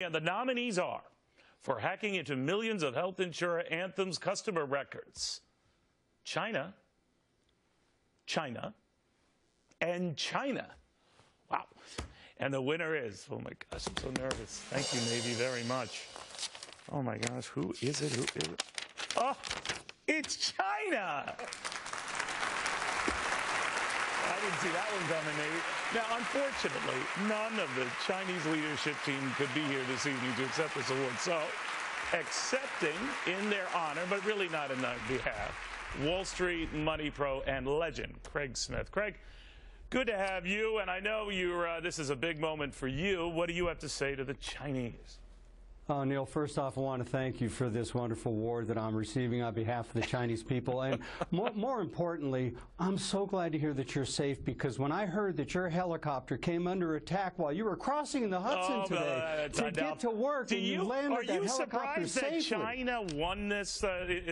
And the nominees are for hacking into millions of health insurer Anthem's customer records: China, China, and China. Wow. And the winner is, oh my gosh, I'm so nervous. Thank you, Navy, very much. Oh my gosh, who is it? Who is it? Oh, it's China. I didn't see that one coming, Navy. Now, unfortunately, none of the Chinese leadership team could be here this evening to accept this award. So, accepting in their honor, but really not in their behalf, Wall Street Money Pro and legend Craig Smith. Craig, good to have you, and I know this is a big moment for you. What do you have to say to the Chinese? Neil, first off, I want to thank you for this wonderful award that I'm receiving on behalf of the Chinese people. And more importantly, I'm so glad to hear that you're safe, because when I heard that your helicopter came under attack while you were crossing the Hudson today to get to work, and you landed that helicopter safely. Are you surprised that China won this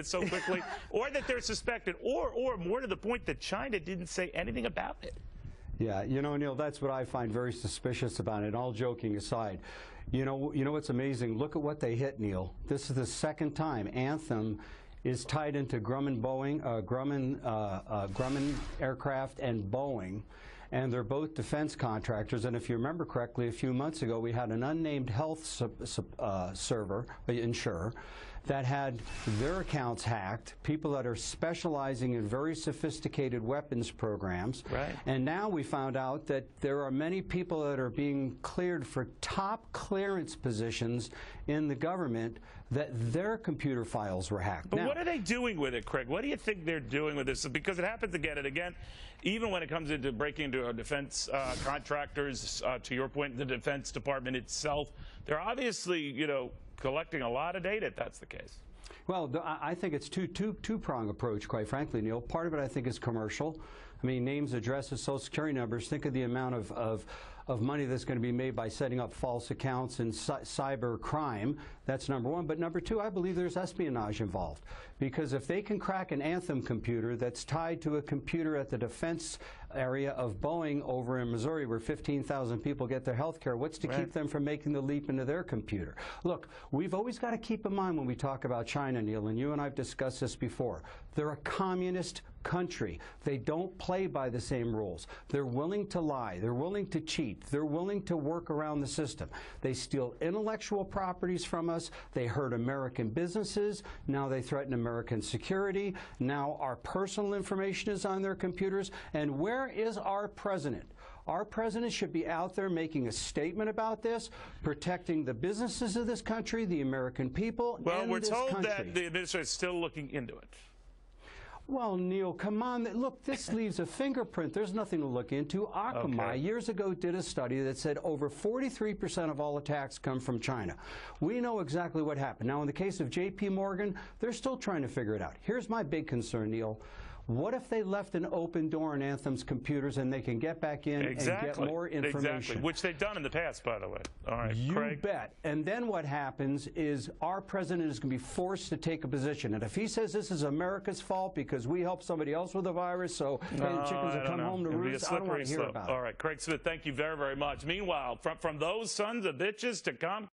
so quickly, or that they're suspected, or more to the point that China didn't say anything about it? Yeah, you know, Neil, that's what I find very suspicious about it, all joking aside. You know what's amazing? Look at what they hit, Neil. This is the second time Anthem is tied into Grumman Aircraft and Boeing, and they're both defense contractors. And if you remember correctly, a few months ago we had an unnamed health insurer that had their accounts hacked, people that are specializing in very sophisticated weapons programs. Right. And now we found out that there are many people that are being cleared for top clearance positions in the government, that their computer files were hacked. But what are they doing with it, Craig? What do you think they're doing with this? Because it happens again and again, even when it comes into breaking into our defense contractors, to your point, the Defense Department itself, they're obviously, collecting a lot of data, if that's the case. Well, I think it's two-prong approach, quite frankly, Neil. Part of it, I think, is commercial. I mean, names, addresses, Social Security numbers. Think of the amount of money that's going to be made by setting up false accounts and cyber crime. That's number one. But number two, I believe there's espionage involved. Because if they can crack an Anthem computer that's tied to a computer at the defense area of Boeing over in Missouri, where 15,000 people get their health care, what's to keep them from making the leap into their computer? Look, we've always got to keep in mind when we talk about China, Neil, and you and I have discussed this before, they're a communist country. They don't play by the same rules. They're willing to lie. They're willing to cheat. They're willing to work around the system. They steal intellectual properties from us. They hurt American businesses. Now they threaten American security. Now our personal information is on their computers. And where is our president? Our president should be out there making a statement about this, protecting the businesses of this country, the American people, well, and we're this told country. that the administration is still looking into it. Well, Neil, come on. Look, this leaves a fingerprint. There's nothing to look into. Akamai years ago did a study that said over 43% of all attacks come from China. We know exactly what happened. Now, in the case of J.P. Morgan, they're still trying to figure it out. Here's my big concern, Neil. What if they left an open door in Anthem's computers and they can get back in and get more information? Exactly, which they've done in the past, by the way. All right, you Craig. bet. And then what happens is our president is going to be forced to take a position. And if he says this is America's fault because we helped somebody else with the virus, so chickens will come home to roost, I don't want to hear about it. All right, Craig Smith, thank you very, very much. Meanwhile, from those sons of bitches to come.